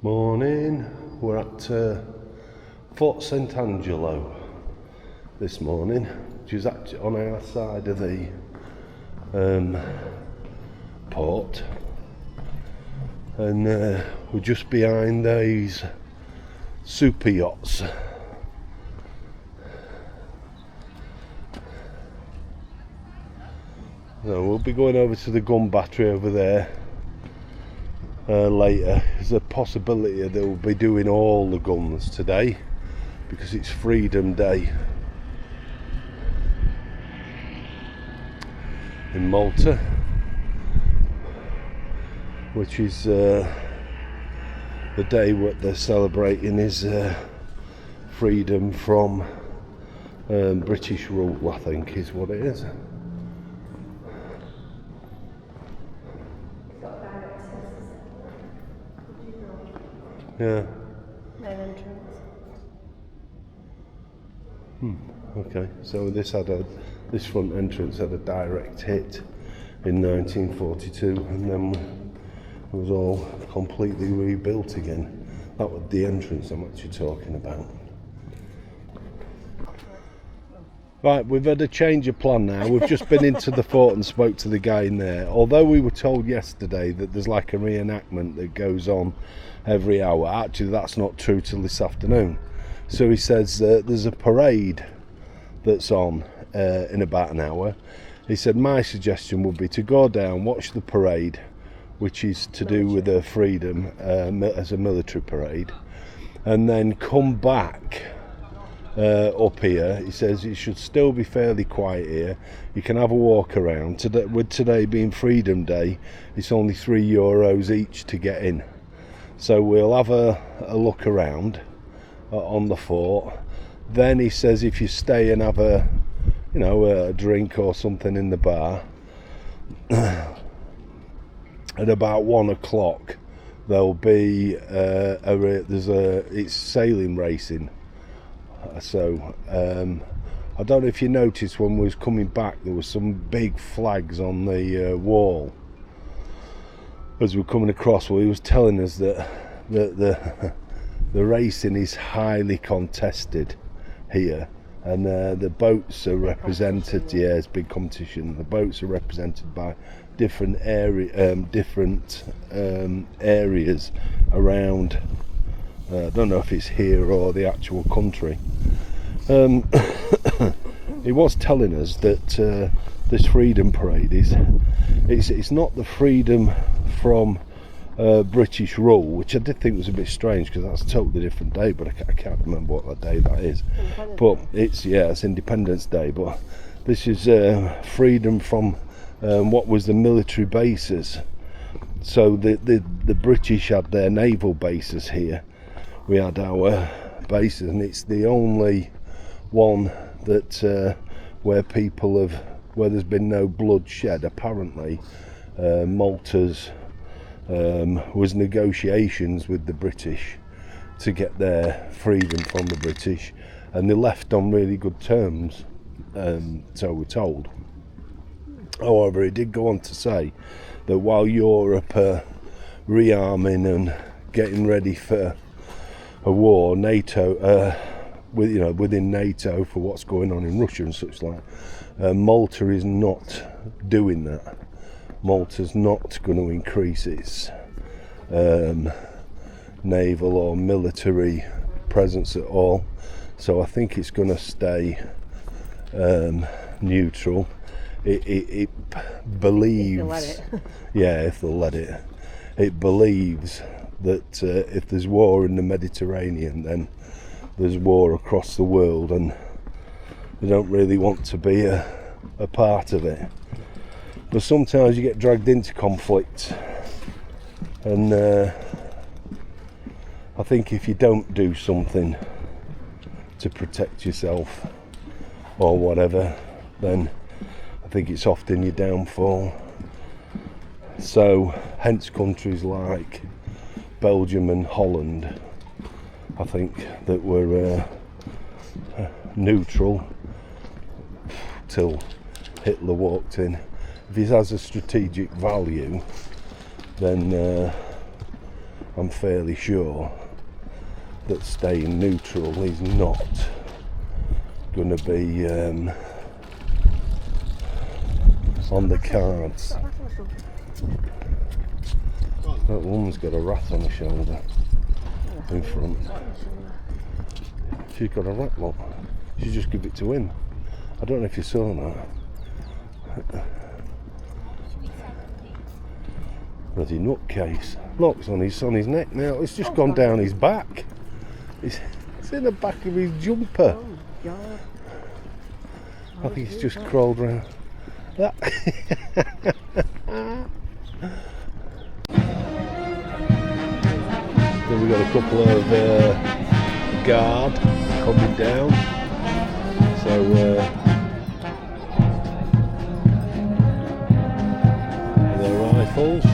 Morning, we're at Fort St Angelo this morning, which is actually on our side of the port, and we're just behind these super yachts. So we'll be going over to the gun battery over there later. There's a possibility that they'll be doing all the guns today because it's Freedom Day in Malta, which is the day what they're celebrating is freedom from British rule, I think is what it is. Yeah. Main entrance. Okay. So this front entrance had a direct hit in 1942, and then it was all completely rebuilt again. That was the entrance I'm actually talking about. Right, we've had a change of plan now. We've just been into the fort and spoke to the guy in there. Although we were told yesterday that there's like a reenactment that goes on every hour, actually that's not true till this afternoon. So he says there's a parade that's on in about an hour. He said my suggestion would be to go down, watch the parade, which is to do with the freedom as a military parade, and then come back up here. He says it should still be fairly quiet here. You can have a walk around. Today, with today being Freedom Day, it's only €3 each to get in. So we'll have a look around on the fort. Then he says if you stay and have a drink or something in the bar, at about 1 o'clock there'll be it's sailing racing. So I don't know if you noticed when we was coming back there was some big flags on the wall as we were coming across. Well, he was telling us that the racing is highly contested here, and the boats are represented. Yeah, it's big competition. The boats are represented by different areas around. I don't know if it's here or the actual country. He was telling us that this freedom parade it's not the freedom from British rule, which I did think was a bit strange because that's a totally different day, but I can't remember what that day that is. But it's Independence Day, but this is freedom from what was the military bases. So the British had their naval bases here. We had our bases, and it's the only one that where there's been no bloodshed. Apparently, Malta's was negotiations with the British to get their freedom from the British, and they left on really good terms, so we're told. However, it did go on to say that while Europe are rearming and getting ready for a war, NATO, within NATO for what's going on in Russia and such like, Malta is not doing that. Malta's not going to increase its naval or military presence at all. So I think it's going to stay neutral. It believes, if they'll let it. It believes that if there's war in the Mediterranean, then there's war across the world, and they don't really want to be a part of it. But sometimes you get dragged into conflict, and I think if you don't do something to protect yourself or whatever, then I think it's often your downfall. So hence countries like Belgium and Holland, I think, that were neutral till Hitler walked in. If it has a strategic value, then I'm fairly sure that staying neutral is not going to be on the cards. That woman's got a rat on her shoulder in front. She's got a rat lock. She just give it to him. I don't know if you saw that. Bloody nutcase. Lock's on his neck now. It's just gone down his back. It's in the back of his jumper. I think he's just crawled round. That. Then we got a couple of guard coming down. So their rifles.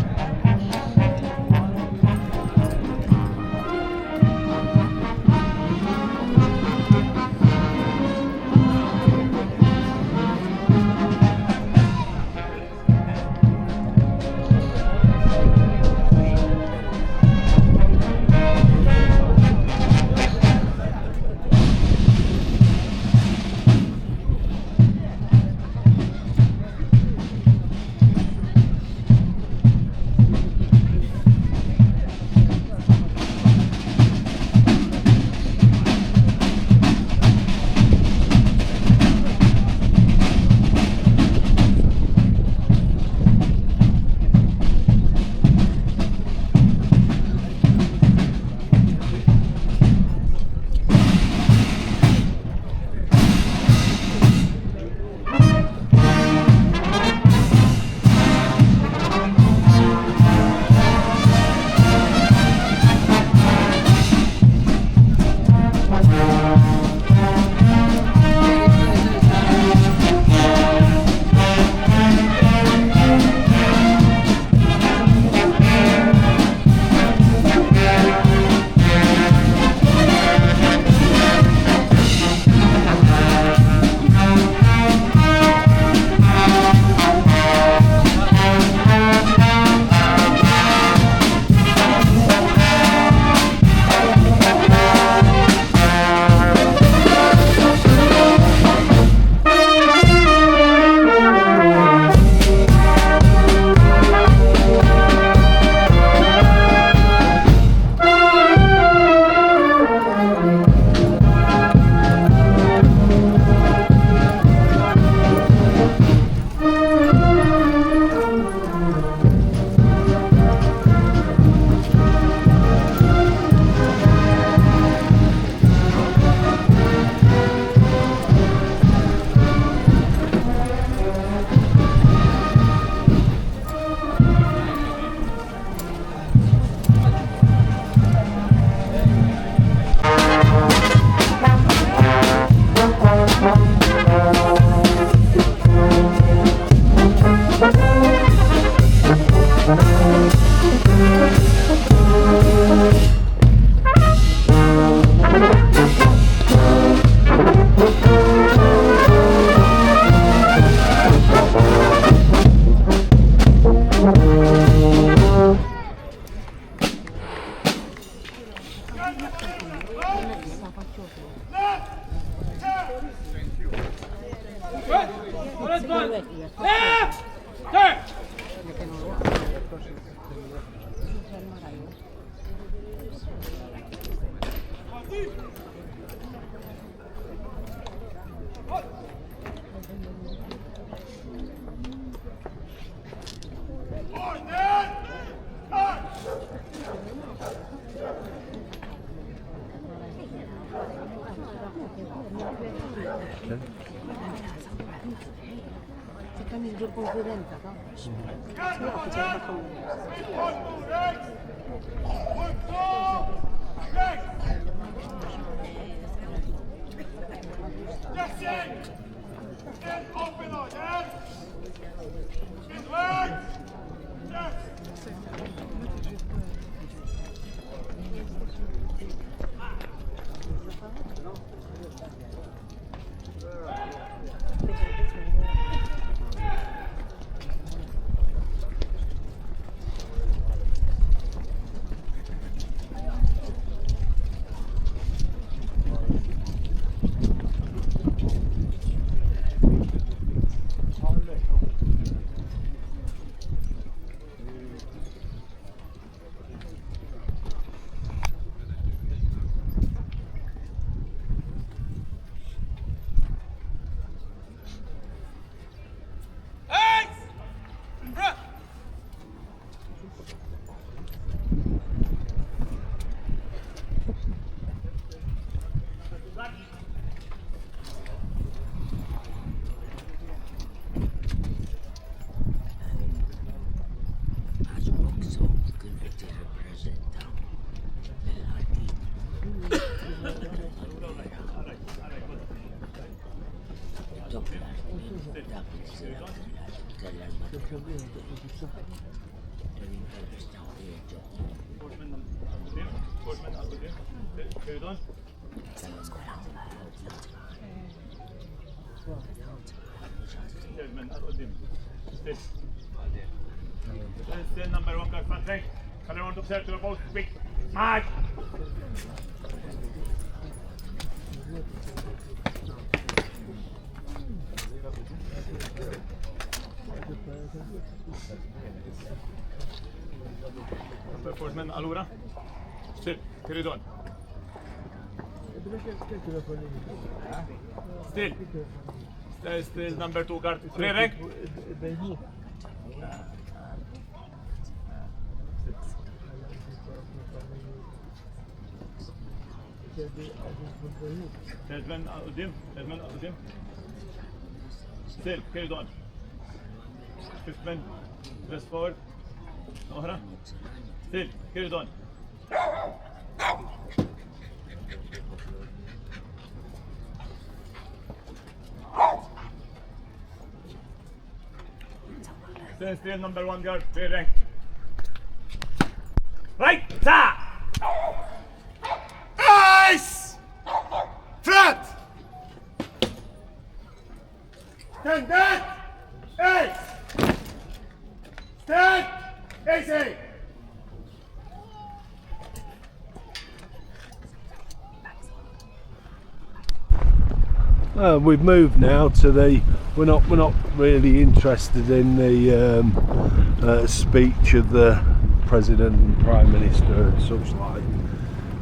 Still number one guard front right. Color on to serve to the post. Quick. Mark. Enforcement allura. Still. Carry on. Still. Still number 2 guard. Free rank. Salesman قدام. Salesman قدام. Still. Carry on. Fifth man. Press forward. أخرى. Still. Carry on. Still number 1 guard, free rank. Right, sir! Ice! Front! Stand back! Ace! Stand! Easy! We've moved now to the. We're not really interested in the speech of the President and Prime Minister and such like.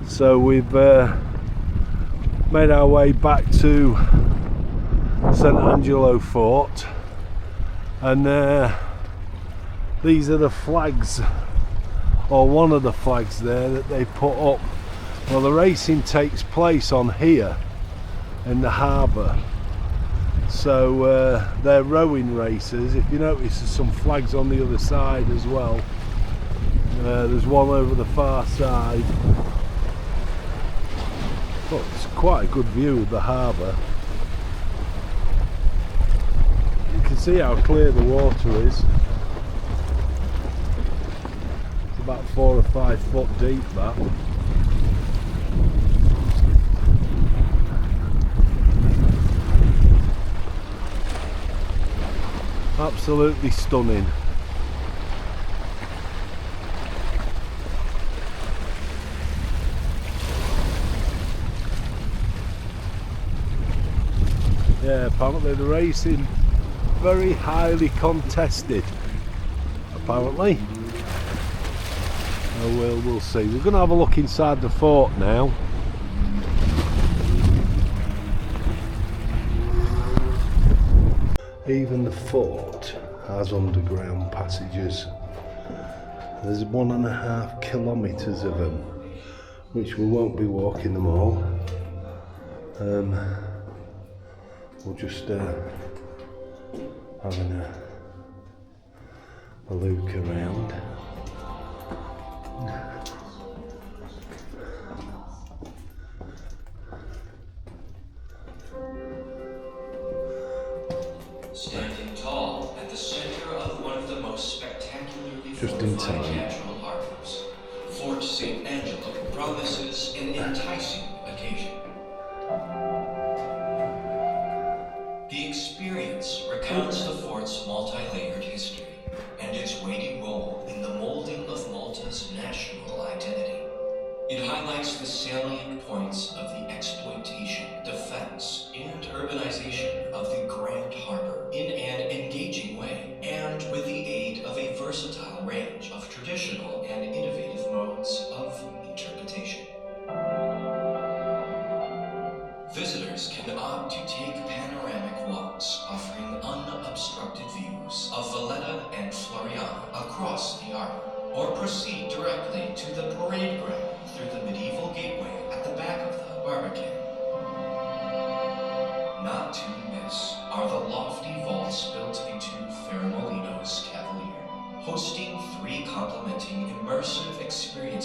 So we've made our way back to St Angelo Fort, and these are the flags, or one of the flags there that they put up. Well, the racing takes place on here in the harbour, so they're rowing races. If you notice, there's some flags on the other side as well. There's one over the far side. But it's quite a good view of the harbour. You can see how clear the water is. It's about 4 or 5 foot deep, that. Absolutely stunning. Yeah, apparently the racing very highly contested. Apparently. So we'll see. We're going to have a look inside the fort now. Even the fort has underground passages. There's 1.5 kilometres of them, which we won't be walking them all. We'll just having a look around. Standing tall at the center of one of the most spectacularly Just in fortified time. natural harbors, Fort St. Angelo promises an enticing occasion. The experience recounts the fort's multi-layered history and its weighty role in the molding of Malta's national identity. It highlights the salient points of the exploitation, defense, and urbanization of the Grand Harbor in an engaging way, and with the aid of a versatile range of traditional and innovative modes of interpretation. Visitors can opt to take panoramic walks offering unobstructed views of Valletta and Floriana across the harbor, or proceed directly to the parade ground through the medieval gateway at the back of the Barbican. Not to miss are the lofty vaults built into Ferramolino's Cavalier, hosting 3 complementing immersive experiences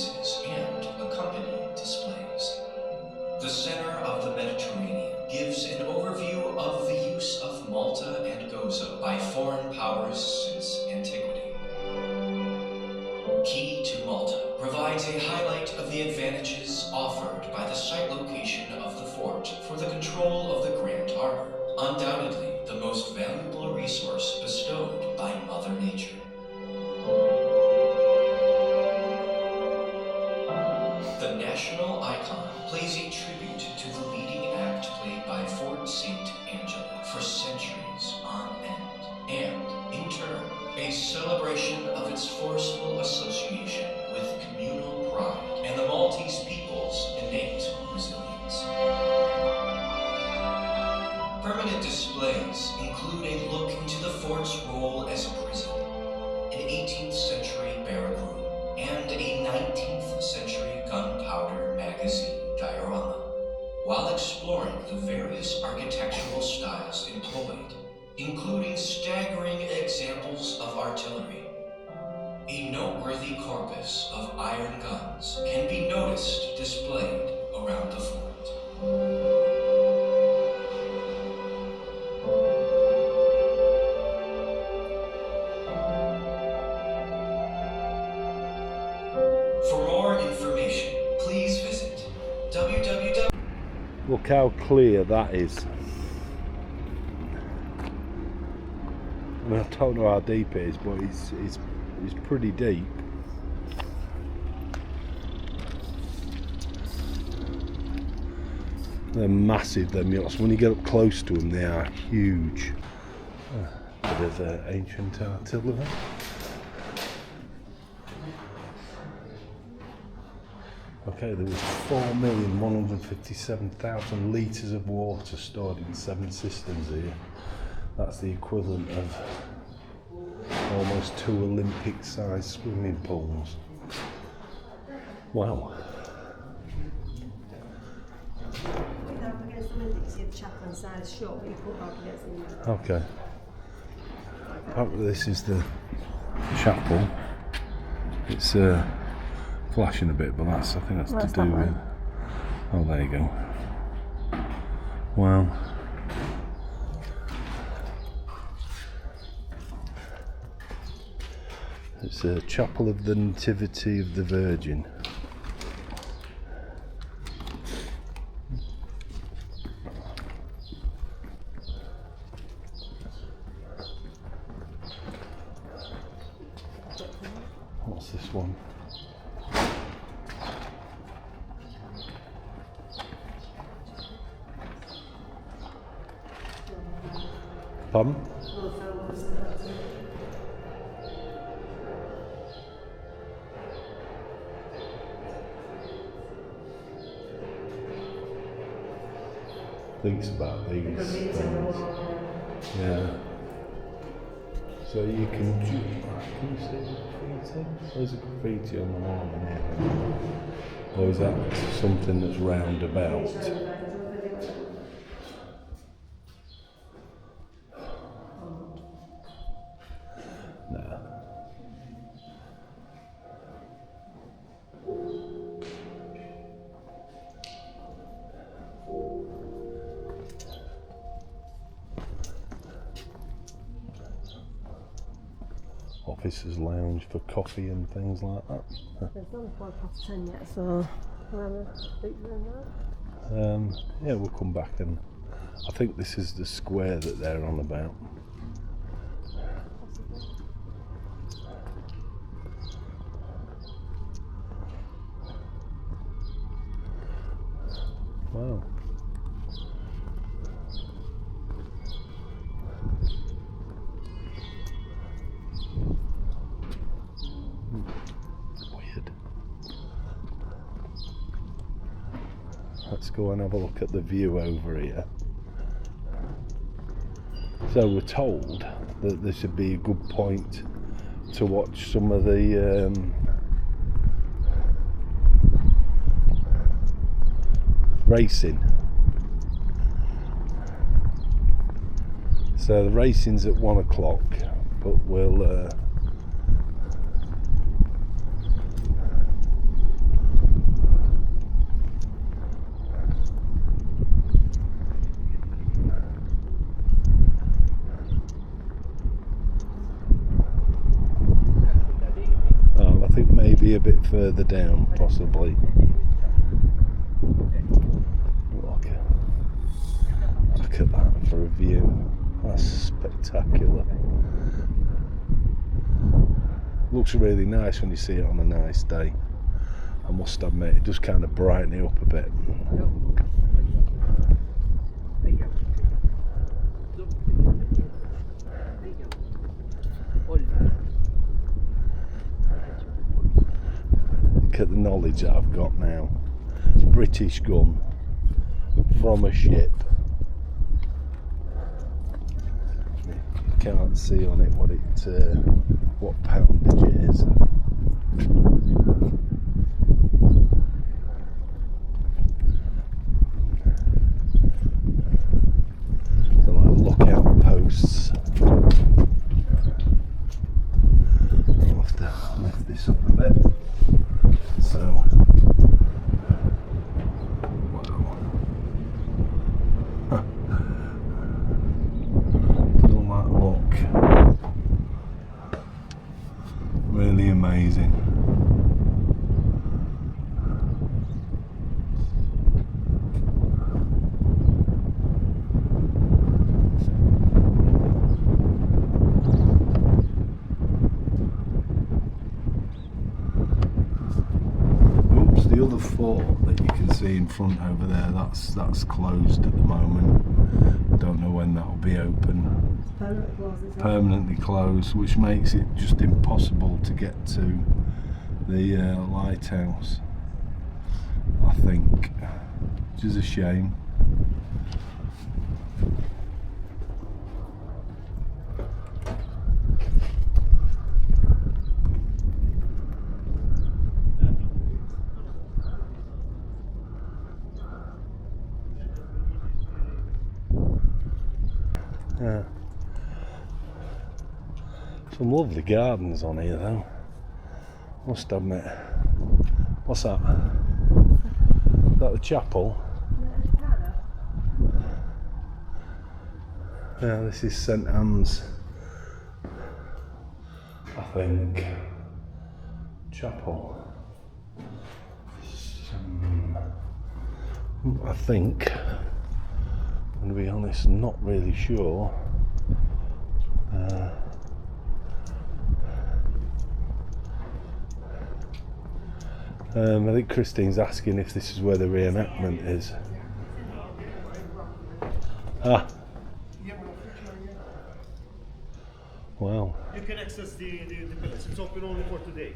highlight of the advantages offered by the site location of the fort for the control of the Grand Harbor, undoubtedly the most valuable resource bestowed by Mother Nature. The national icon plays a tribute to the leading act played by Fort St. Angelo for centuries on end, and, in turn, a celebration of its forceful association with communal pride and the Maltese people's innate resilience. Permanent displays include a look into the fort's role as a prison, an 18th century barrack room, and a 19th century gunpowder magazine diorama, while exploring the various architectural styles employed, including staggering examples of artillery. A noteworthy corpus of iron guns can be noticed displayed around the fort. For more information, please visit www. Look how clear that is. I mean, I don't know how deep it is, but it's pretty deep. They're massive, them yachts. When you get up close to them, they are huge. Bit of ancient artillery. Okay, there was 4,157,000 litres of water stored in 7 cisterns here. That's the equivalent of almost 2 Olympic-sized swimming pools. Wow. Okay. Apparently this is the chapel. It's flashing a bit, but I think that's to do with... Oh, there you go. Wow. It's a chapel of the Nativity of the Virgin. What's this one? Pardon? Thinks about these things. Yeah. So you can you see the graffiti? There's a graffiti on the wall in there. Or is that something that's round about? No. Officers' lounge for coffee and things like that. It's only 10 yet, so we'll have a speak to them now. Yeah, we'll come back, and I think this is the square that they're on about. Wow. Weird. Let's go and have a look at the view over here. So we're told that this would be a good point to watch some of the racing. So the racing's at 1 o'clock, but we'll I think maybe bit further down, possibly. Look at that for a view. That's spectacular. Looks really nice when you see it on a nice day. I must admit, it does kind of brighten it up a bit. Look at the knowledge that I've got now. British gun from a ship. Can't see on it what poundage it is. So like lookout posts. I'll have to lift this up a bit. So really amazing. Oops, the other fort that you can see in front over there, that's closed at the moment. Don't know when that'll be open. Permanently closed, which makes it just impossible to get to the lighthouse, I think, which is a shame. Yeah. Some lovely gardens on here though, must admit. What's that? Is that the chapel? Yeah, this is St Anne's, I think, chapel. I think, I'm going to be honest, not really sure. I think Christine's asking if this is where the reenactment is. Ah. Wow. You can access the palace. It's open only for today.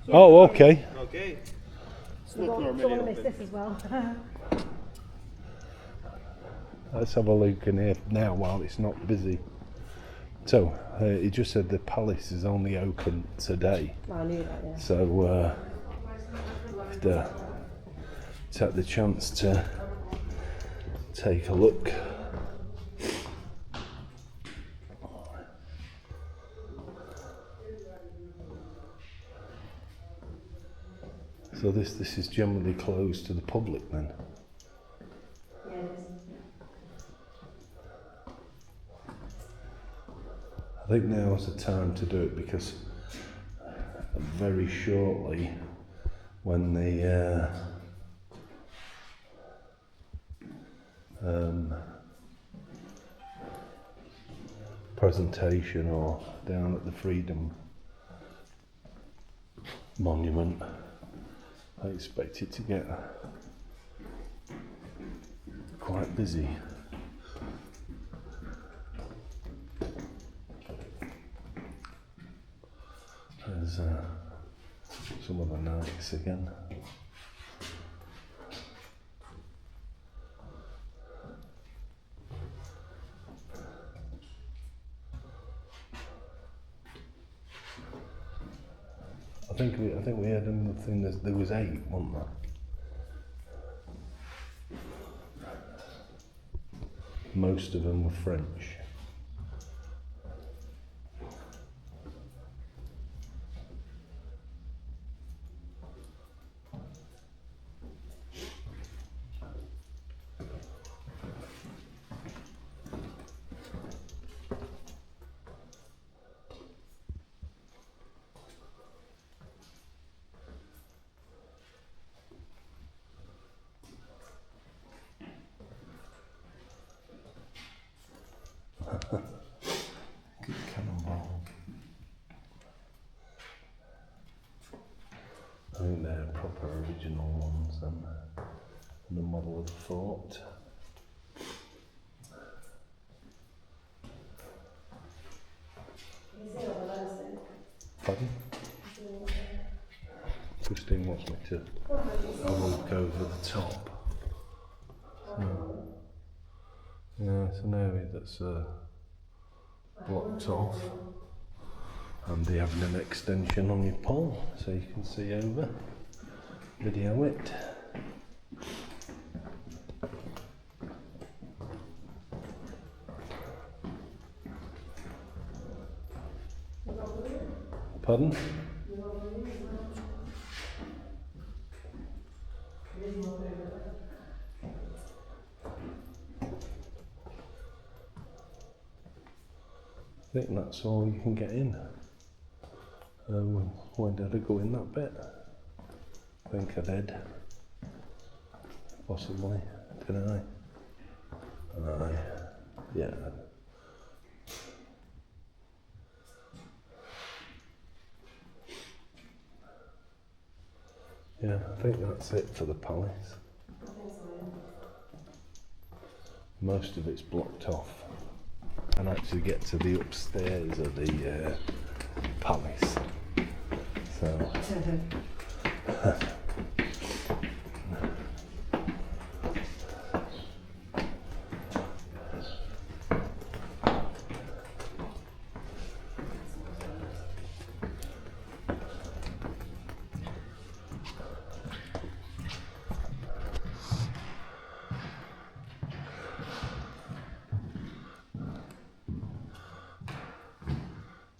So Oh, okay. Okay. It's We not don't normally want to miss open. this as well. Let's have a look in here now while it's not busy. So, he just said the palace is only open today. I knew that, yeah. So, take the chance to take a look. So this is generally closed to the public then? Yeah, it is. I think now is the time to do it because very shortly when the presentation or down at the Freedom Monument, I expect it to get quite busy. There's some of the nights again. I think we had another thing. There was 8, wasn't there? Most of them were French. proper original ones and the model of the fort. Pardon? Christine wants me to have a look over the top. Yeah, it's an area that's blocked off, and they're having an extension on your pole so you can see over, video it. Pardon? I think that's all you can get in. When did I go in that bit? I think I did. Possibly. Did I? Yeah. Yeah, I think that's it for the palace. Most of it's blocked off. And actually get to the upstairs of the palace. So.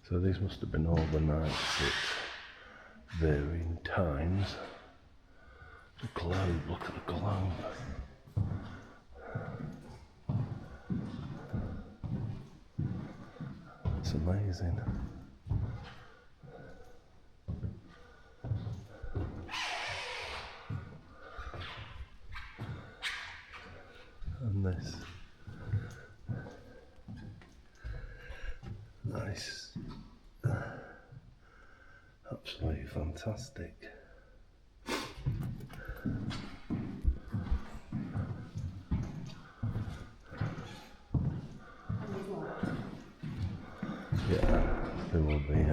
So these must have been all the nights at varying times. The globe, look at the globe. It's amazing. And this nice. Absolutely fantastic. Yeah, there will be.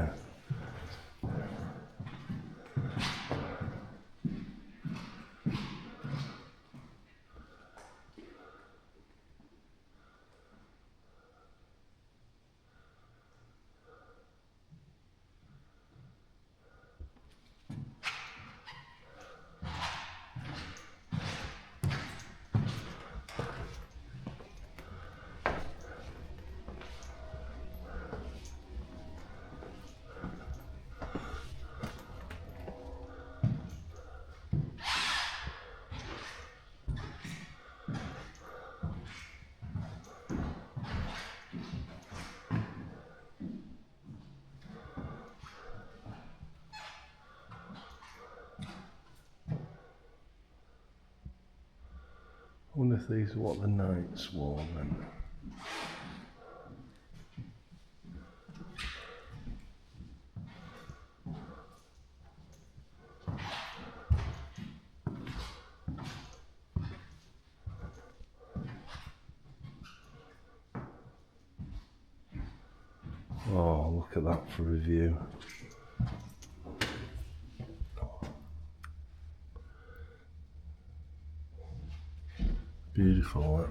I wonder if these are what the knights wore then. Oh, look at that for review. Beautiful, that.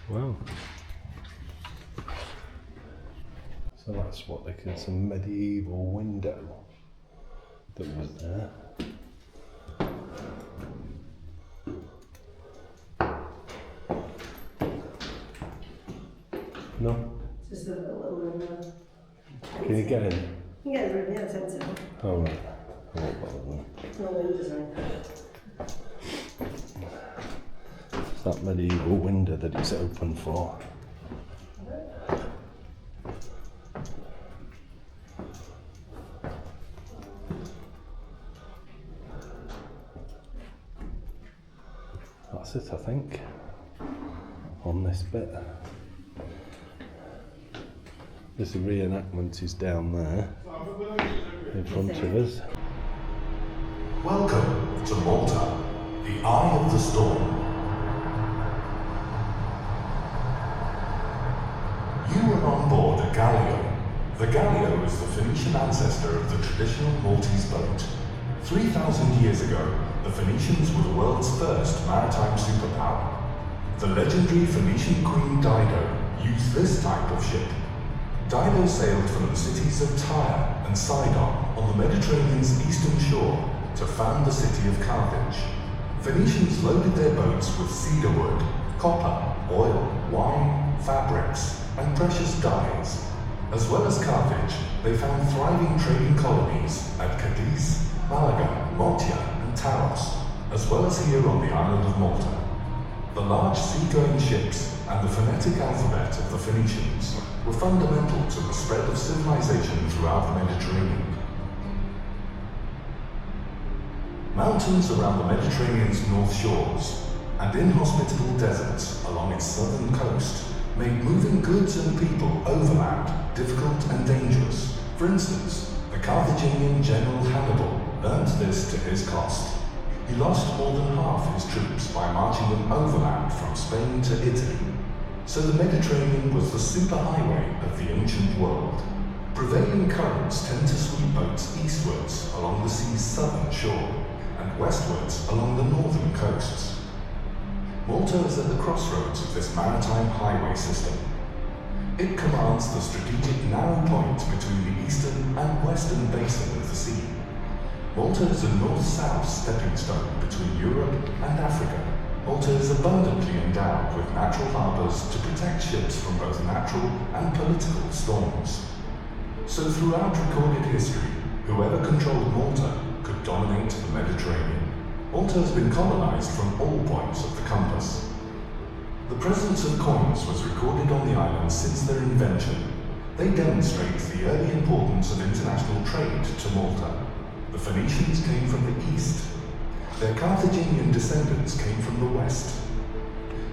Wow. So that's what they call some medieval window that was there. No? Just a little room there. Can you get in? You can get a room, yeah, sensible. Oh right. I won't bother then. No windows or anything. It's that medieval window that it's open for. That's it, I think, on this bit. This reenactment is down there in front of us. Welcome to Malta, the Eye of the Storm. You are on board a galleon. The gallio is the Phoenician ancestor of the traditional Maltese boat. 3,000 years ago, the Phoenicians were the world's first maritime superpower. The legendary Phoenician queen Dido used this type of ship. Dido sailed from the cities of Tyre and Sidon on the Mediterranean's eastern shore to found the city of Carthage. Phoenicians loaded their boats with cedar wood, copper, oil, wine, fabrics, and precious dyes. As well as Carthage, they found thriving trading colonies at Cadiz, Malaga, Motia, and Taros, as well as here on the island of Malta. The large seagoing ships and the phonetic alphabet of the Phoenicians were fundamental to the spread of civilization throughout the Mediterranean. Mountains around the Mediterranean's north shores and inhospitable deserts along its southern coast made moving goods and people overland difficult and dangerous. For instance, the Carthaginian general Hannibal learned this to his cost. He lost more than half his troops by marching them overland from Spain to Italy. So the Mediterranean was the superhighway of the ancient world. Prevailing currents tend to sweep boats eastwards along the sea's southern shore and westwards along the northern coasts. Malta is at the crossroads of this maritime highway system. It commands the strategic narrow point between the eastern and western basin of the sea. Malta is a north-south stepping stone between Europe and Africa. Malta is abundantly endowed with natural harbours to protect ships from both natural and political storms. So throughout recorded history, whoever controlled Malta could dominate the Mediterranean. Malta has been colonised from all points of the compass. The presence of coins was recorded on the island since their invention. They demonstrate the early importance of international trade to Malta. The Phoenicians came from the east. Their Carthaginian descendants came from the west.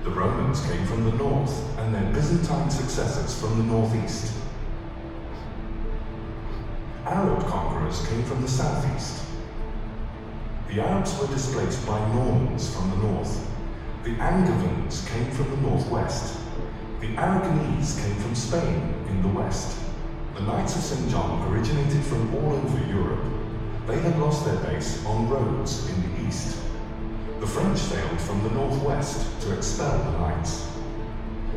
The Romans came from the north, and their Byzantine successors from the northeast. Arab conquerors came from the southeast. The Arabs were displaced by Normans from the north. The Angevins came from the northwest. The Aragonese came from Spain in the west. The Knights of St. John originated from all over Europe. They had lost their base on Rhodes in the east. The French sailed from the northwest to expel the Knights.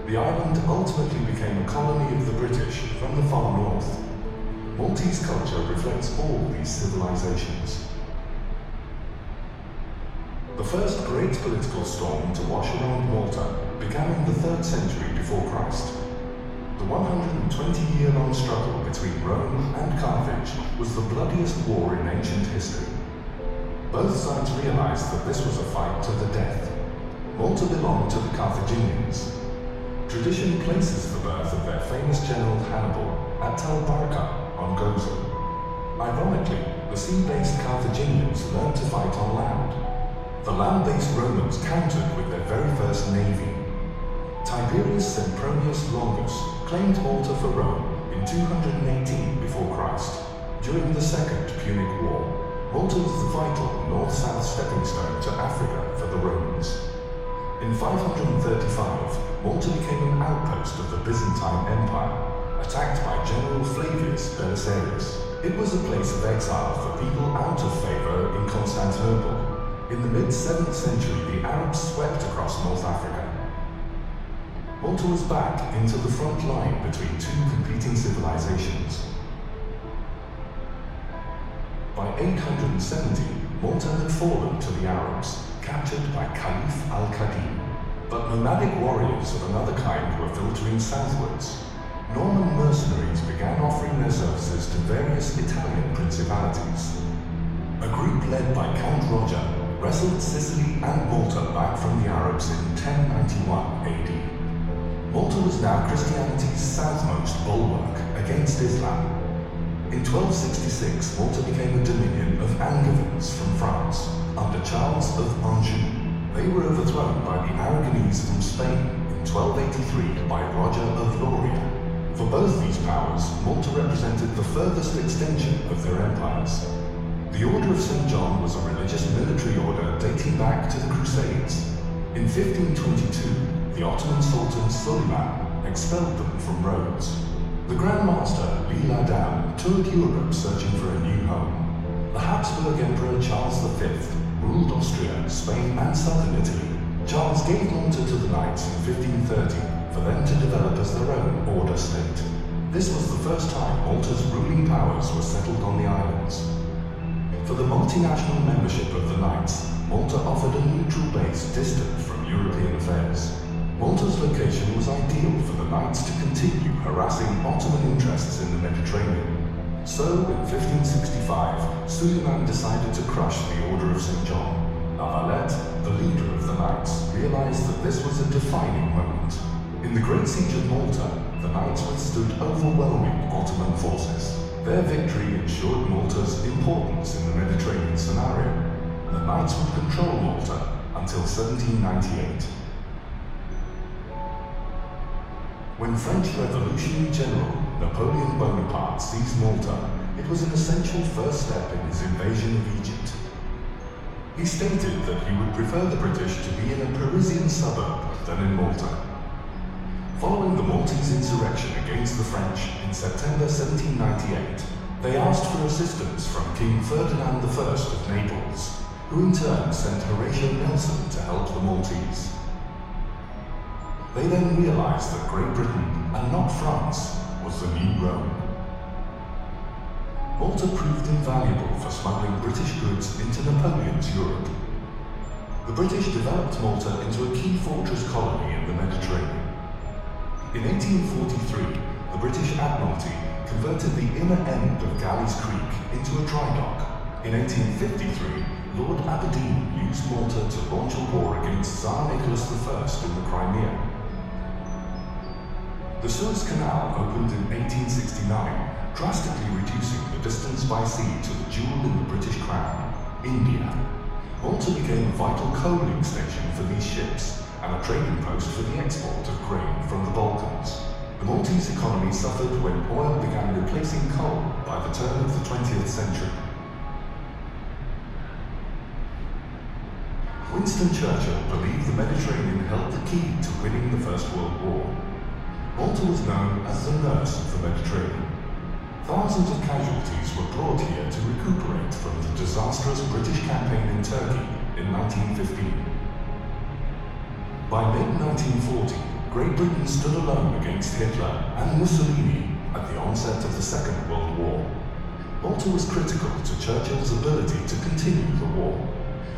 The island ultimately became a colony of the British from the far north. Maltese culture reflects all these civilizations. The first great political storm to wash around Malta began in the 3rd century before Christ. The 120-year-long struggle between Rome and Carthage was the bloodiest war in ancient history. Both sides realized that this was a fight to the death. Malta belonged to the Carthaginians. Tradition places the birth of their famous general Hannibal at Tal Barca on Gozo. Ironically, the sea-based Carthaginians learned to fight on land. The land-based Romans countered with their very first navy. Tiberius Sempronius Longus claimed Malta for Rome in 218 before Christ. During the Second Punic War, Malta was the vital north-south stepping stone to Africa for the Romans. In 535, Malta became an outpost of the Byzantine Empire, attacked by General Flavius Belisarius. It was a place of exile for people out of favour in Constantinople. In the mid-7th century, the Arabs swept across North Africa. Malta was back into the front line between two competing civilizations. By 870, Malta had fallen to the Arabs, captured by Caliph al-Qadim. But nomadic warriors of another kind were filtering southwards. Norman mercenaries began offering their services to various Italian principalities. A group led by Count Roger wrestled Sicily and Malta back from the Arabs in 1091 AD. Malta was now Christianity's southmost bulwark against Islam. In 1266, Malta became a dominion of Angevins from France, under Charles of Anjou. They were overthrown by the Aragonese from Spain in 1283 by Roger of Lauria. For both these powers, Malta represented the furthest extension of their empires. The Order of St. John was a religious military order dating back to the Crusades. In 1522, the Ottoman Sultan Suleiman expelled them from Rhodes. The Grand Master, Lee Ladam, toured Europe searching for a new home. The Habsburg Emperor Charles V ruled Austria, Spain, and southern Italy. Charles gave Malta to the Knights in 1530 for them to develop as their own order state. This was the first time Malta's ruling powers were settled on the islands. For the multinational membership of the Knights, Malta offered a neutral base distant from European affairs. Malta's location was ideal for the Knights to continue harassing Ottoman interests in the Mediterranean. So, in 1565, Suleiman decided to crush the Order of St. John. La Valette, the leader of the Knights, realized that this was a defining moment. In the Great Siege of Malta, the Knights withstood overwhelming Ottoman forces. Their victory ensured Malta's importance in the Mediterranean scenario. The Knights would control Malta until 1798. When French Revolutionary General Napoleon Bonaparte seized Malta, it was an essential first step in his invasion of Egypt. He stated that he would prefer the British to be in a Parisian suburb than in Malta. Following the Maltese insurrection against the French in September 1798, they asked for assistance from King Ferdinand I of Naples, who in turn sent Horatio Nelson to help the Maltese. They then realized that Great Britain, and not France, was the new Rome. Malta proved invaluable for smuggling British goods into Napoleon's Europe. The British developed Malta into a key fortress colony in the Mediterranean. In 1843, the British Admiralty converted the inner end of Galleys Creek into a dry dock. In 1853, Lord Aberdeen used Malta to launch a war against Tsar Nicholas I in the Crimea. The Suez Canal opened in 1869, drastically reducing the distance by sea to the jewel in the British crown, India. Malta became a vital coaling station for these ships and a trading post for the export of grain from the Balkans. The Maltese economy suffered when oil began replacing coal by the turn of the 20th century. Winston Churchill believed the Mediterranean held the key to winning the First World War. Malta was known as the nurse of the Mediterranean. Thousands of casualties were brought here to recuperate from the disastrous British campaign in Turkey in 1915. By mid-1940, Great Britain stood alone against Hitler and Mussolini at the onset of the Second World War. Malta was critical to Churchill's ability to continue the war.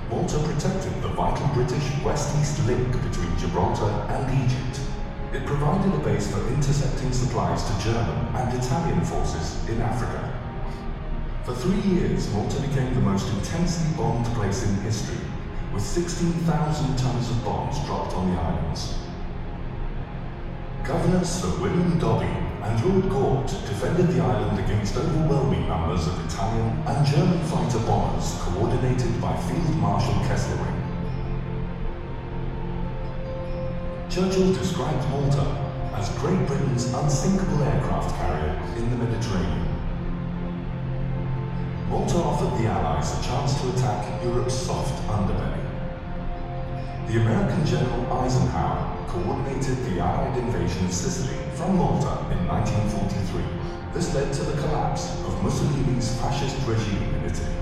Malta protected the vital British west-east link between Gibraltar and Egypt. It provided a base for intercepting supplies to German and Italian forces in Africa. For 3 years, Malta became the most intensely bombed place in history, with 16,000 tons of bombs dropped on the islands. Governor Sir William Dobby and Lord Gort defended the island against overwhelming numbers of Italian and German fighter bombers coordinated by Field Marshal Kesselring. Churchill described Malta as Great Britain's unsinkable aircraft carrier in the Mediterranean. Malta offered the Allies a chance to attack Europe's soft underbelly. The American General Eisenhower coordinated the Allied invasion of Sicily from Malta in 1943. This led to the collapse of Mussolini's fascist regime in Italy.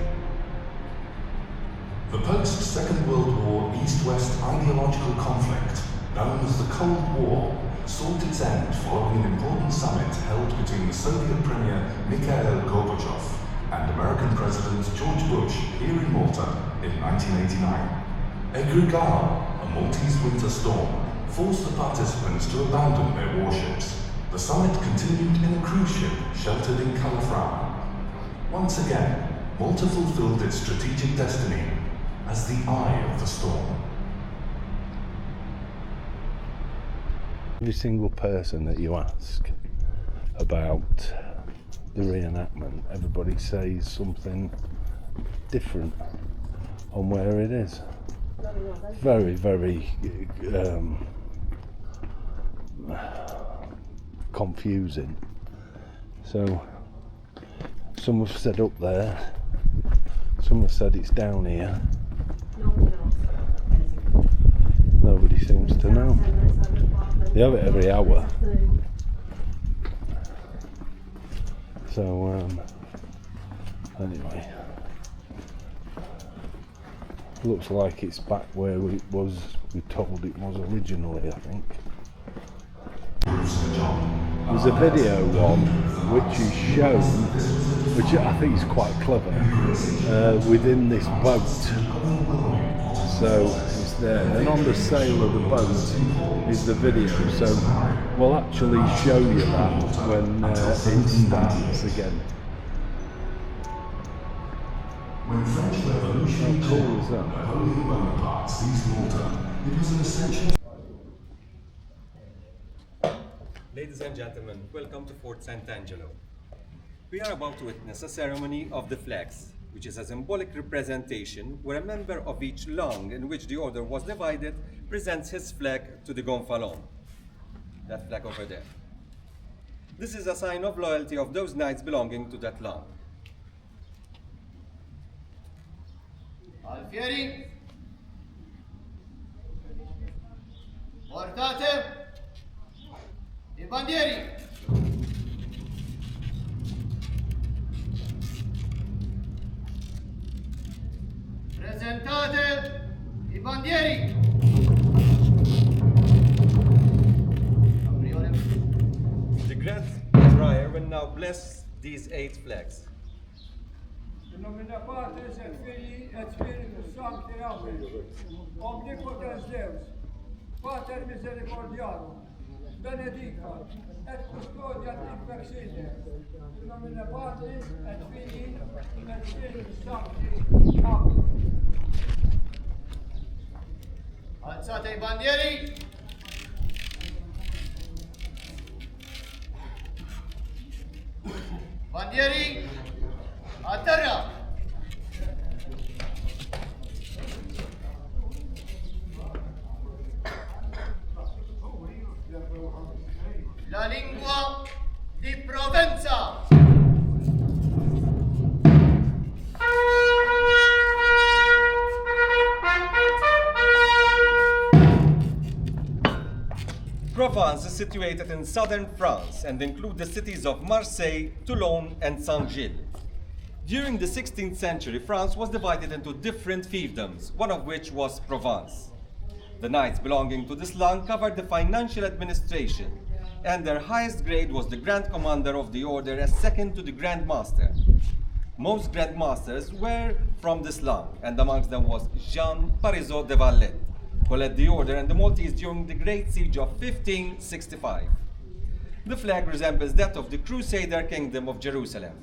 The post-Second World War East-West ideological conflict, known as the Cold War, sought its end following an important summit held between the Soviet Premier Mikhail Gorbachev and American President George Bush here in Malta in 1989. Egrigal, a Maltese winter storm, forced the participants to abandon their warships. The summit continued in a cruise ship sheltered in Calafrau. Once again, Malta fulfilled its strategic destiny as the eye of the storm. Every single person that you ask about the reenactment, everybody says something different on where it is. Very, very confusing. So some have said up there, some have said it's down here. Nobody seems to know. They have it every hour. So anyway, looks like it's back where we told it was originally, I think. There's a video on which is shown, which I think is quite clever, within this boat. So it's there, and on the sail of the boat is the video. So we'll actually show you that when it starts again. When French Revolution How cool is that? Napoleon Bonaparte seized Malta, it was an essential. Ladies and gentlemen, welcome to Fort St. Angelo. We are about to witness a ceremony of the flags, which is a symbolic representation where a member of each lang in which the order was divided presents his flag to the gonfalon. That flag over there. This is a sign of loyalty of those knights belonging to that lang. Alfieri, portate i bandieri. Presentate i bandieri. The Grand Prior will now bless these 8 flags. In nomine Patris et Filii et Spiritus Sancti Amen. Omnipotens Deus, Pater misericordiarum, benedicat et custodiat in vexite. In nomine Patris et Filii et Spiritus Sancti Amen. Alzate i bandieri. Bandieri, a terra. La lingua di Provenza. Provence is situated in southern France and includes the cities of Marseille, Toulon, and Saint-Gilles. During the 16th century, France was divided into different fiefdoms, one of which was Provence. The knights belonging to this lang covered the financial administration, and their highest grade was the Grand Commander of the Order as second to the Grand Master. Most Grand Masters were from this lang, and amongst them was Jean Parisot de Valette, who led the Order and the Maltese during the Great Siege of 1565. The flag resembles that of the Crusader Kingdom of Jerusalem.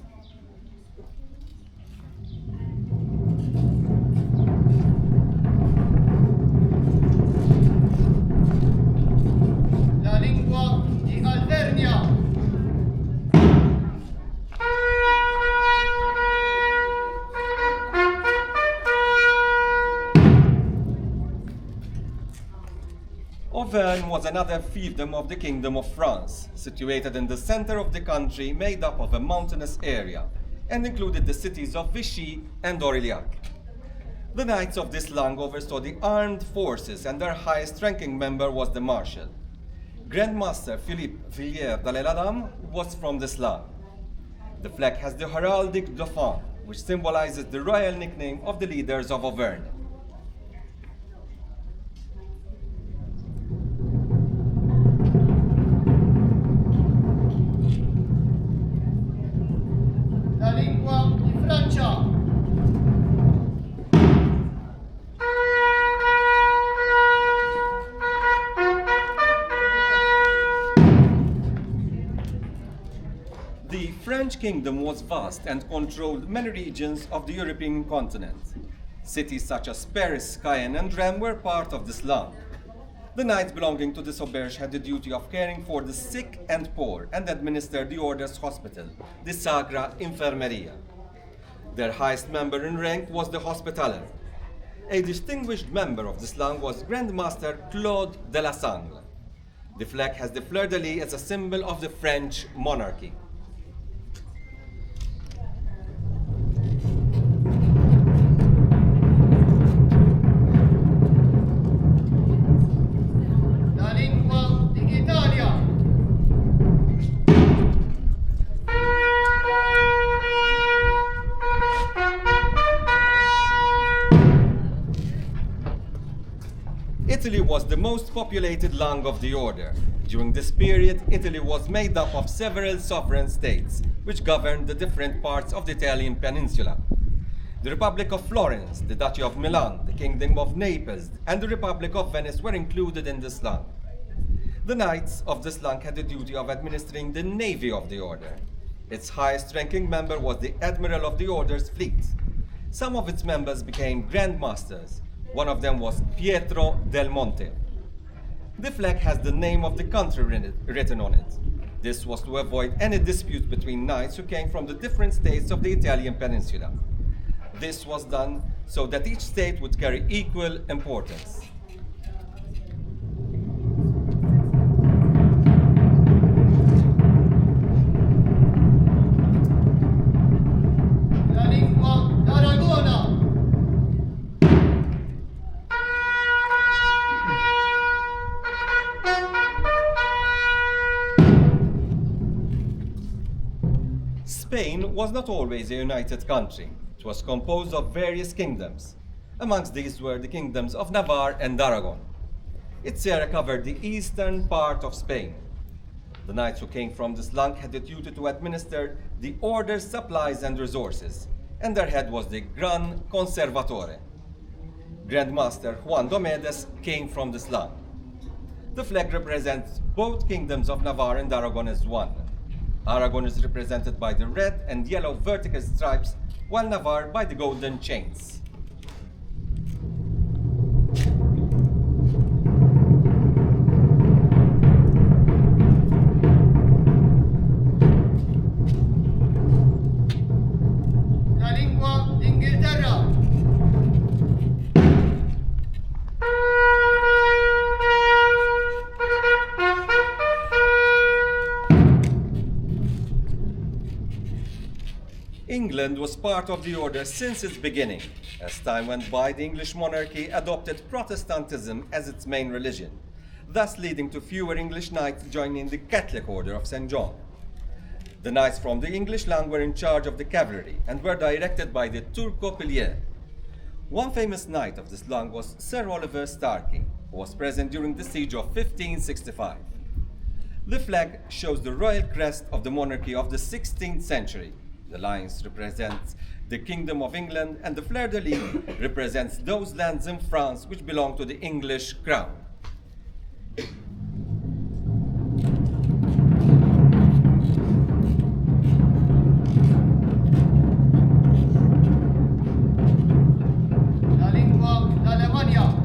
La lingua di Alvernia. Auvergne was another fiefdom of the Kingdom of France, situated in the center of the country, made up of a mountainous area, and included the cities of Vichy and Aurillac. The knights of this lang oversaw the armed forces, and their highest-ranking member was the Marshal. Grand Master Philippe Villiers de l'Isle-Adam was from this lang. The flag has the heraldic dauphin, which symbolizes the royal nickname of the leaders of Auvergne. French kingdom was vast and controlled many regions of the European continent. Cities such as Paris, Caen, and Rennes were part of this land. The knights belonging to this auberge had the duty of caring for the sick and poor and administered the order's hospital, the Sagra Infermeria. Their highest member in rank was the Hospitaller. A distinguished member of this land was Grand Master Claude de la Sangle. The flag has the fleur-de-lis as a symbol of the French monarchy. La lingua d'Italia. Italy was the most populated land of the order. During this period, Italy was made up of several sovereign states, which governed the different parts of the Italian peninsula. The Republic of Florence, the Duchy of Milan, the Kingdom of Naples, and the Republic of Venice were included in this land. The knights of this land had the duty of administering the navy of the order. Its highest-ranking member was the admiral of the order's fleet. Some of its members became Grand Masters. One of them was Pietro del Monte. The flag has the name of the country written on it. This was to avoid any disputes between knights who came from the different states of the Italian peninsula. This was done so that each state would carry equal importance. La lingua d'Aragona. Spain was not always a united country. It was composed of various kingdoms. Amongst these were the kingdoms of Navarre and Aragon. Its area covered the eastern part of Spain. The knights who came from this land had the duty to administer the order's supplies and resources, and their head was the Gran Conservatore. Grand Master Juan Domedes came from this land. The flag represents both kingdoms of Navarre and Aragon as one. Aragon is represented by the red and yellow vertical stripes, while Navarre by the golden chains. La lingua d'Inghilterra. England was part of the order since its beginning. As time went by, the English monarchy adopted Protestantism as its main religion, thus leading to fewer English knights joining the Catholic Order of St. John. The knights from the English land were in charge of the cavalry and were directed by the Turco-Pilier. One famous knight of this land was Sir Oliver Starkey, who was present during the siege of 1565. The flag shows the royal crest of the monarchy of the 16th century. The lines represent the Kingdom of England, and the fleur-de-lis represents those lands in France which belong to the English crown. La lingua d'Alemania.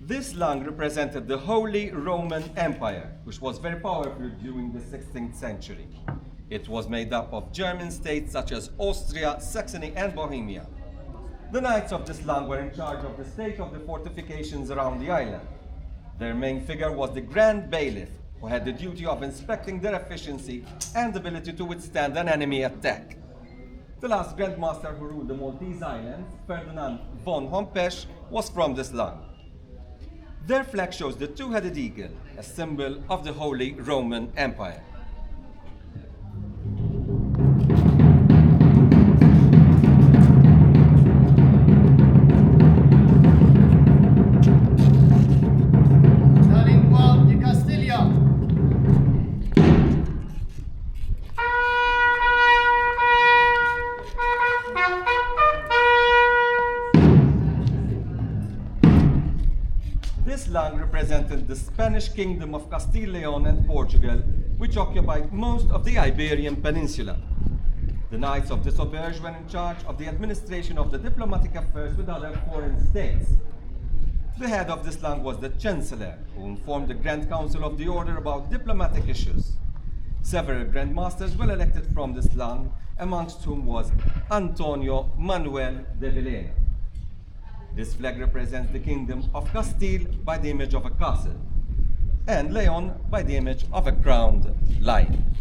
This land represented the Holy Roman Empire, which was very powerful during the 16th century. It was made up of German states such as Austria, Saxony, and Bohemia. The knights of this land were in charge of the state of the fortifications around the island. Their main figure was the Grand Bailiff, who had the duty of inspecting their efficiency and ability to withstand an enemy attack. The last Grand Master who ruled the Maltese Islands, Ferdinand von Hompesch, was from this land. Their flag shows the two-headed eagle, a symbol of the Holy Roman Empire. La lingua di Castiglia. represented the Spanish Kingdom of Castile, Leon and Portugal, which occupied most of the Iberian Peninsula. The Knights of this auberge were in charge of the administration of the diplomatic affairs with other foreign states. The head of this lang was the Chancellor, who informed the Grand Council of the Order about diplomatic issues. Several Grand Masters were elected from this lang, amongst whom was Antonio Manuel de Villena. This flag represents the Kingdom of Castile by the image of a castle, and Leon by the image of a crowned lion.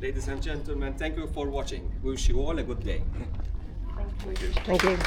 Ladies and gentlemen, thank you for watching. We wish you all a good day. Thank you.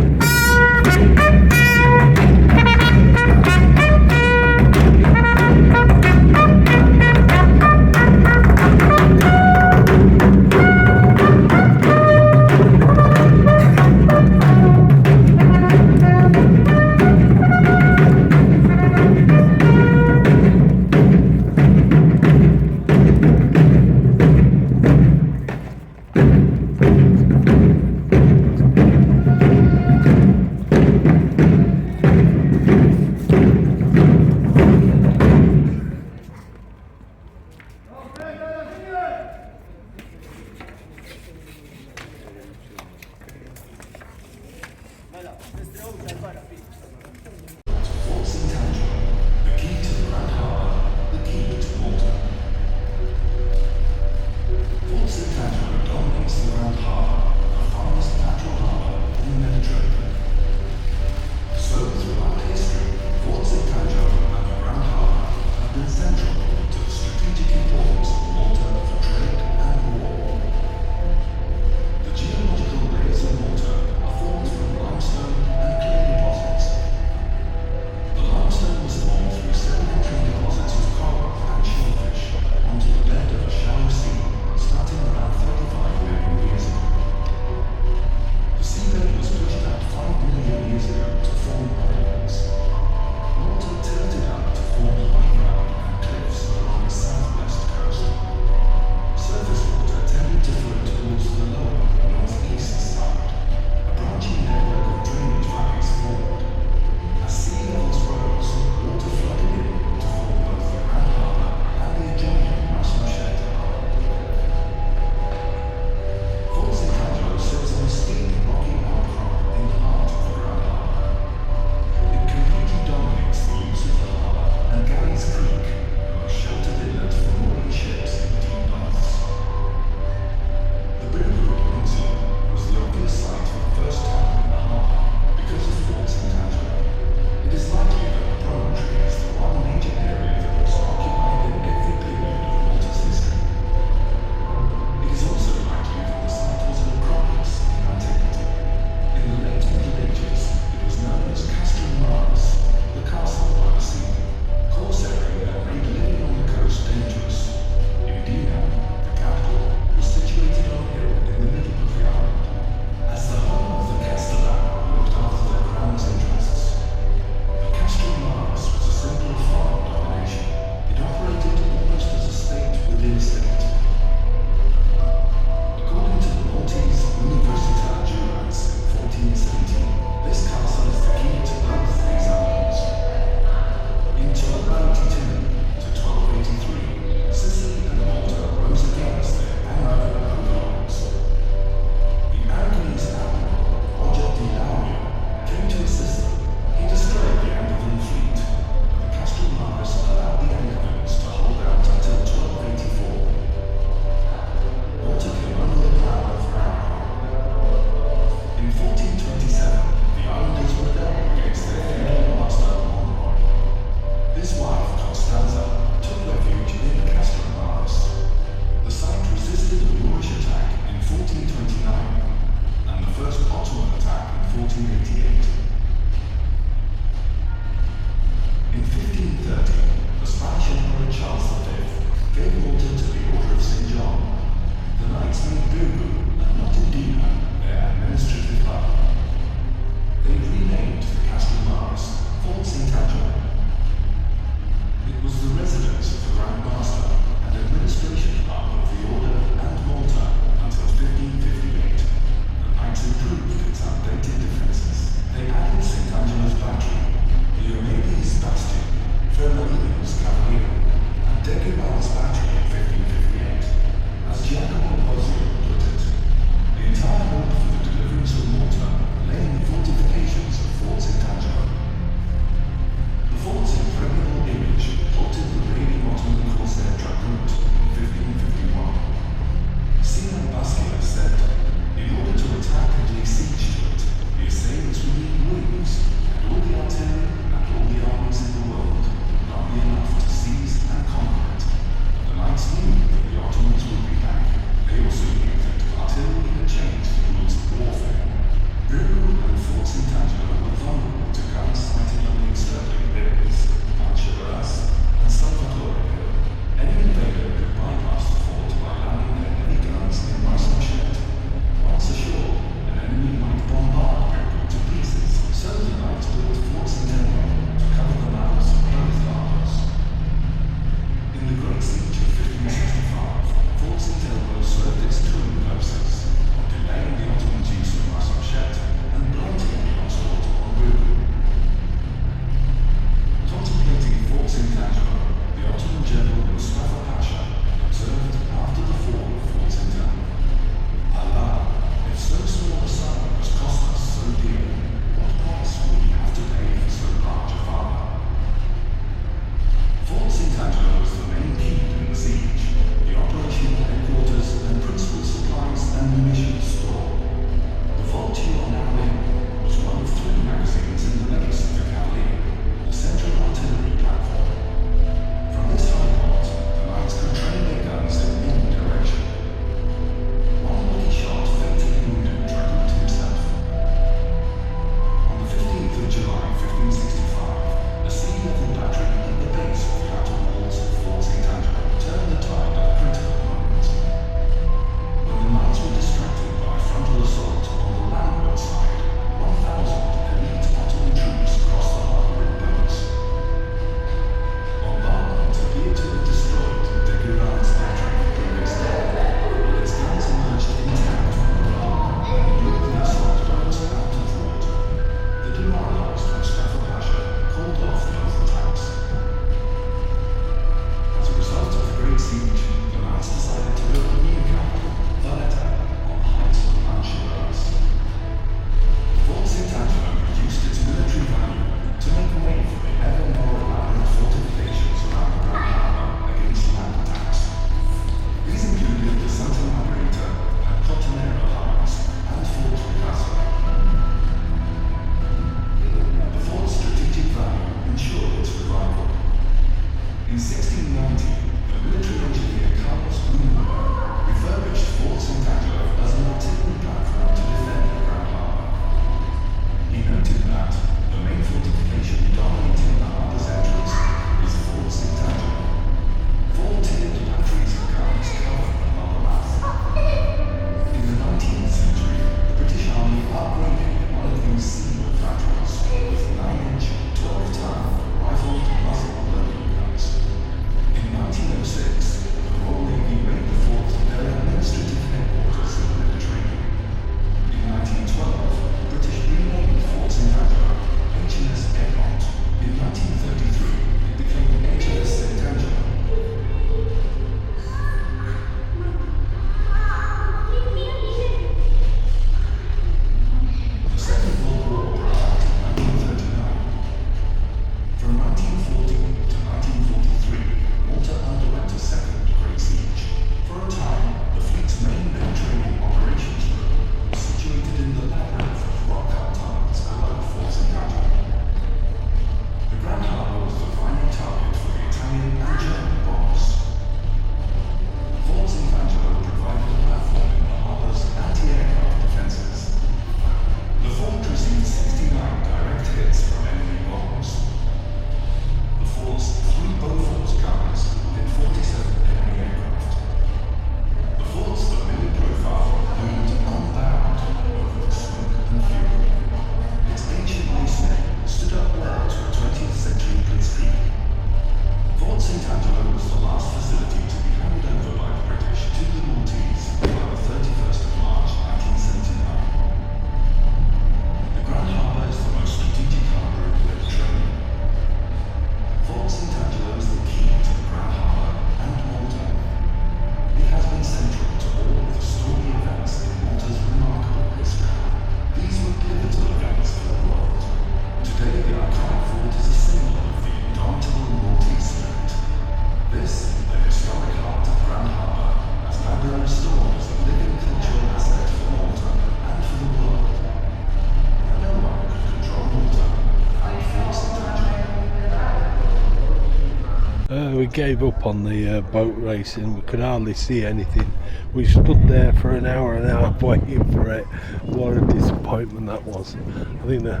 gave up on the boat racing. We could hardly see anything. We stood there for an hour and a half waiting for it. What a disappointment that was. I think that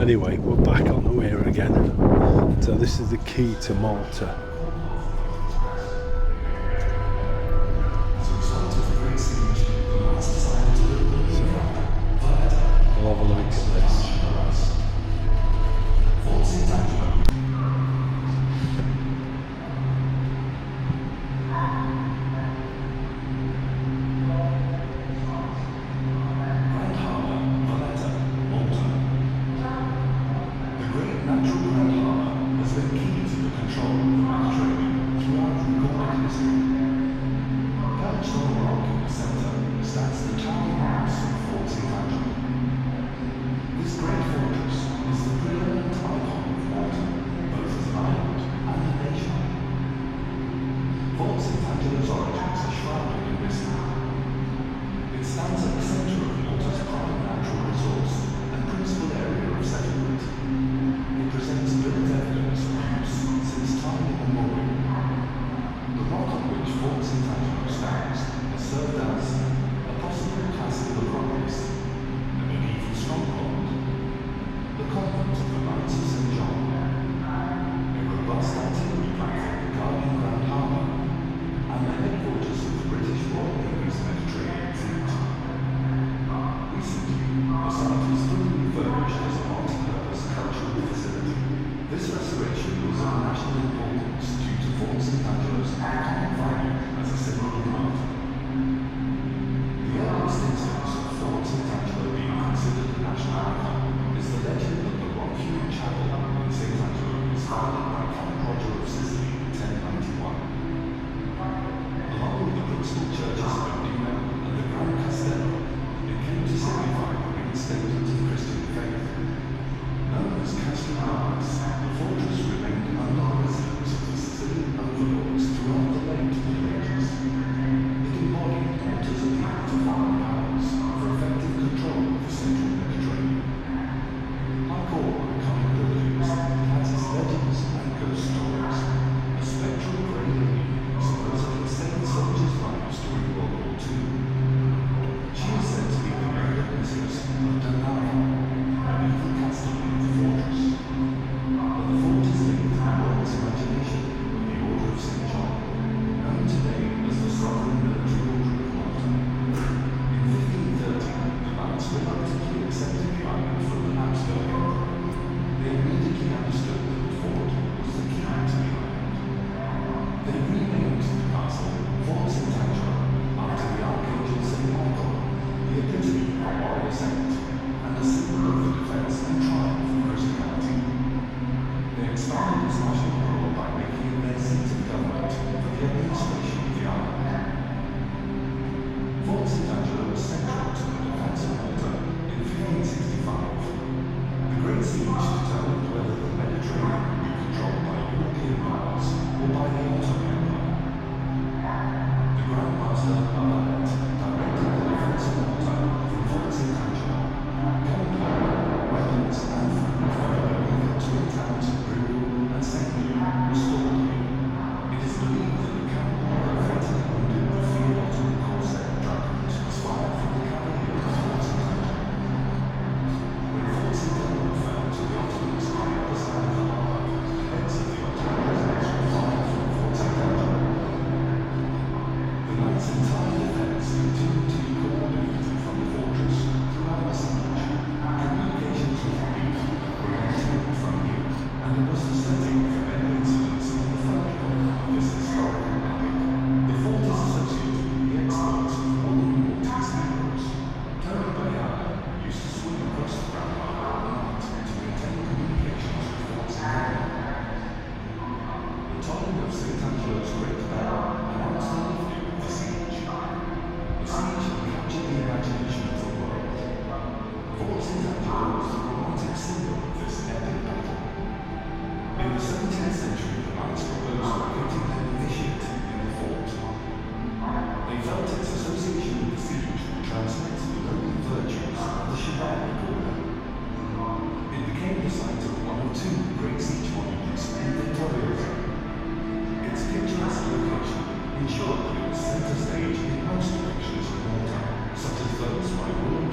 anyway, we're back on the weir again. So this is the key to Malta. We'll have a look at this.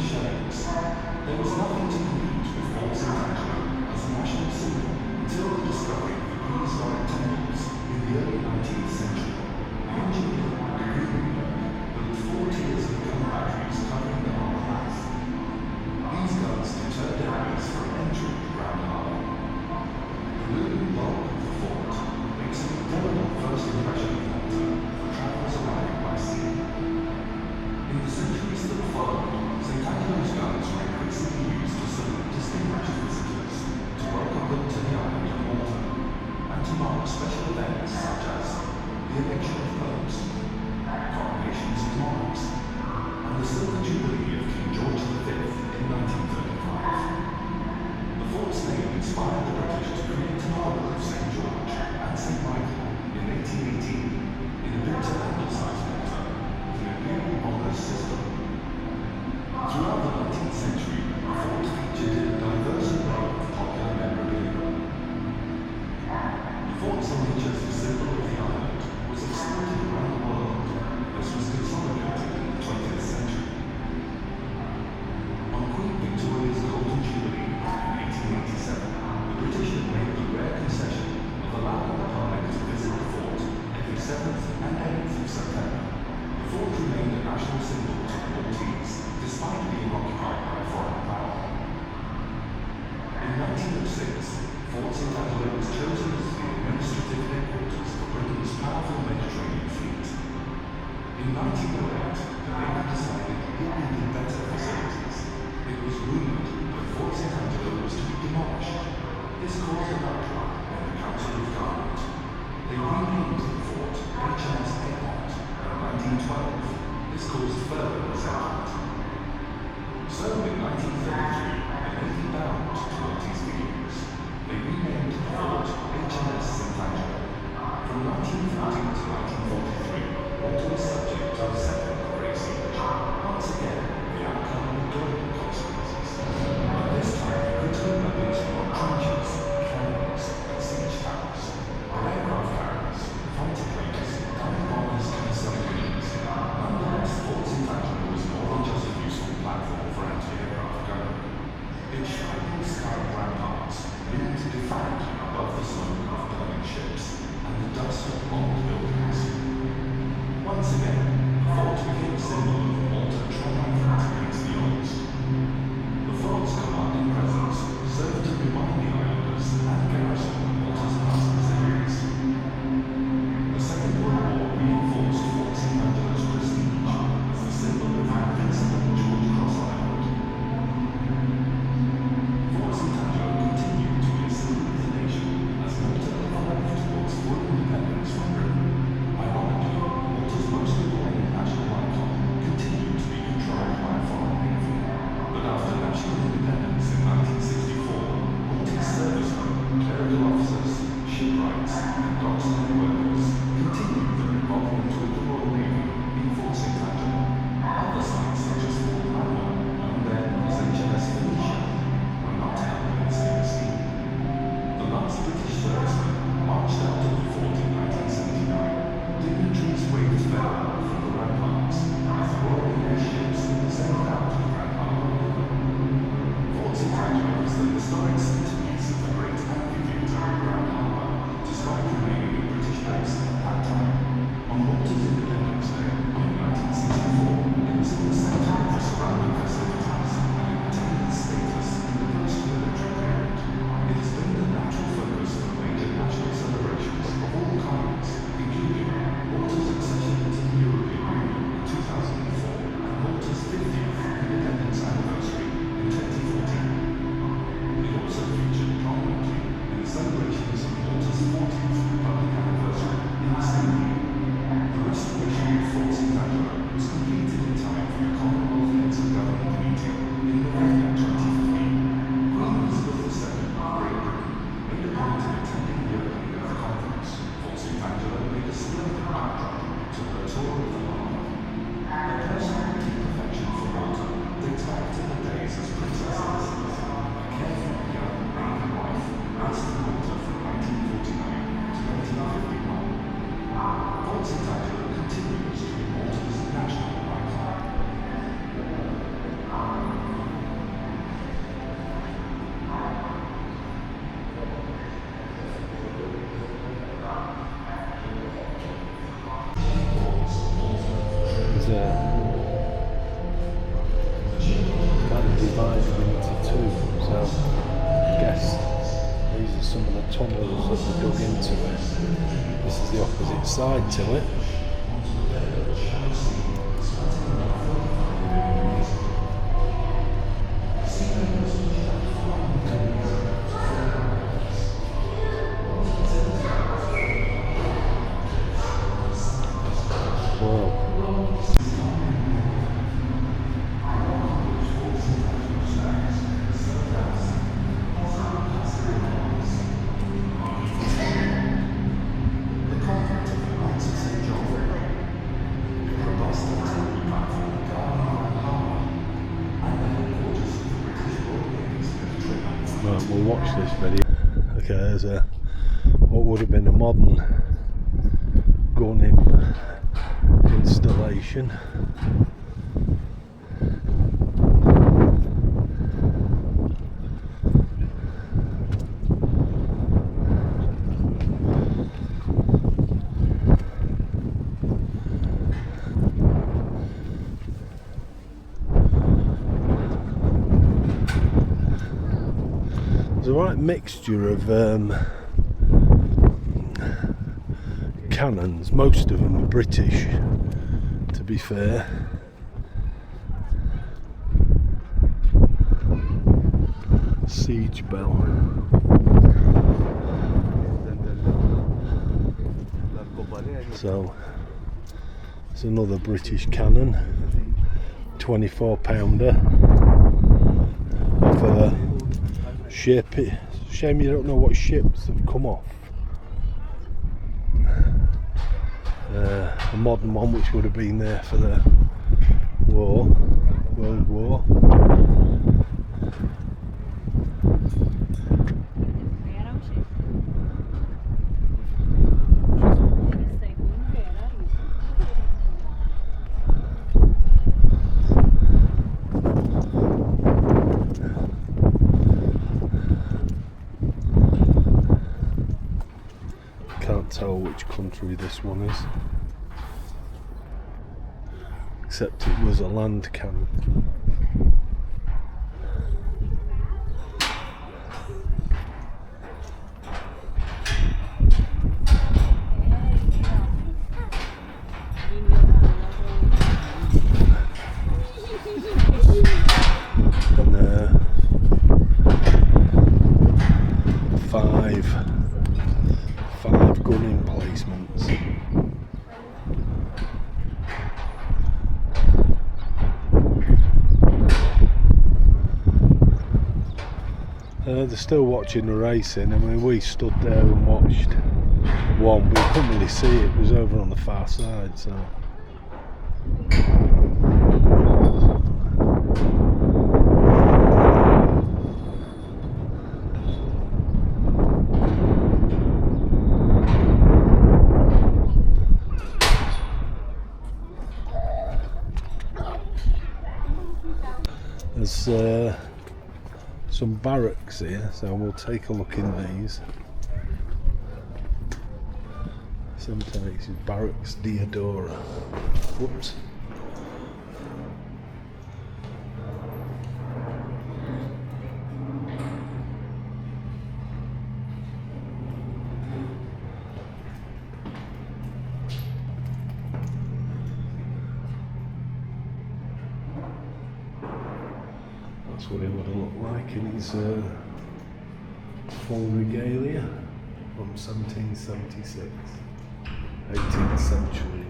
shellings. There was nothing to compete with Fort St. Angelo as a national symbol until the discovery of the prehistoric temples in the early 19th century. The engineer, built 4 tiers of gun batteries covering the harbour mouth. These guns deterred enemies from entering the Grand Harbour. The looming bulk of the fort makes an indelible first impression of Malta for travellers arriving by sea. In the centuries that followed, St. Angelo's guns were increasingly used to salute distinguished visitors, to welcome them to the island of Malta, and to mark special events such as the election of popes, coronations of monarchs, and the silver jubilee of King George V in 1935. The fort's name inspired the British to create an order of St. George and St. Michael in 1818 in a bid to anglicize Malta with an imperial honors system. Throughout the 19th century, the fort featured a diverse array of popular memorabilia. The fort's image as the symbol of the island was exported around the world. This was consolidated in the 20th century. On Queen Victoria's Golden Jubilee in 1887, the British had made the rare concession of allowing the public to visit the fort every 7th and 8th of September. The fort remained a national symbol to the Maltese, despite being occupied by a foreign power. In 1906, Fort St. Angelo was chosen as the administrative headquarters for Britain's powerful Mediterranean fleet. In 1908, the Navy decided it needed better facilities. It was rumoured that Fort St. Angelo was to be demolished. This caused an outcry in the Council of Government. They renamed the fort HMS Egmont in 1912. This caused further resentment. So in 1933, the Navy bowed to Maltese feelings. They renamed the fort HMS St. Angelo. From 1940 to 1943, Malta was subject to a second Great Siege. Once again, the outcome with global consequences. But this time, critical weapons were not trenches, cannons, and siege towers, but aircraft carriers, fighter planes, dive bombers, and submarines. Nonetheless, Fort St. Angelo was more than just a useful platform for anti-aircraft gunnery. Its shining sky ramparts loomed defiantly above the smoke of burning ships and the dust of bombed buildings. Once again, the fort became a symbol of Malta triumphant against the odds. The fort's commanding presence served to remind the islanders and garrison of Malta's past missionaries. The Second World War reinforced Fort St. Angelo's prestige as the symbol of the invincible George Cross Island. Fort St. Angelo continued to be a symbol of the nation as Malta evolved towards full independence from Britain. Ironically, Malta's most important opposite side to it. Right, we'll watch this video. Okay, there's what would have been a modern gunning installation. There's a right mixture of cannons. Most of them are British, to be fair. Siege bell. So it's another British cannon, 24-pounder of a ship. Shame you don't know what ships have come off. A modern one which would have been there for the war, World War. Can't tell which country this one is, except it was a land cannon. And five gun emplacements. They're still watching the racing. I mean, we stood there and watched one, but we couldn't really see it. It was over on the far side, so. There's some barracks here, so we'll take a look in these. 78 is Barracks Diodora. Whoops. That's what he would have looked like in his full regalia from 1776, 18th century.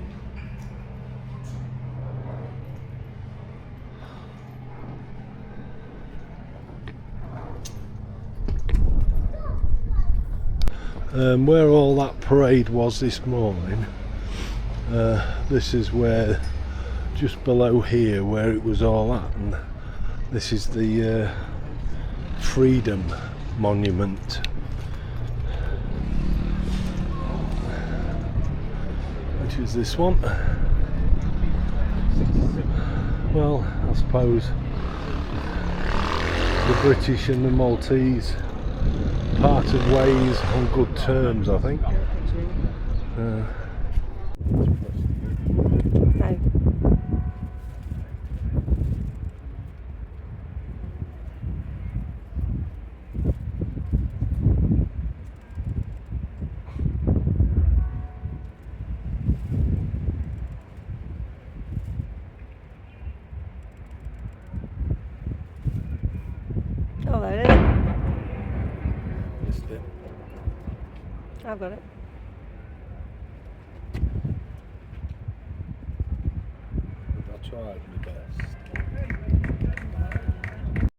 Where all that parade was this morning, this is where, just below here where it was all at, and this is the Freedom Monument, which is this one. Well, I suppose the British and the Maltese parted ways on good terms, I think. No. Oh, there it is. Missed it. I've got it. I tried my best.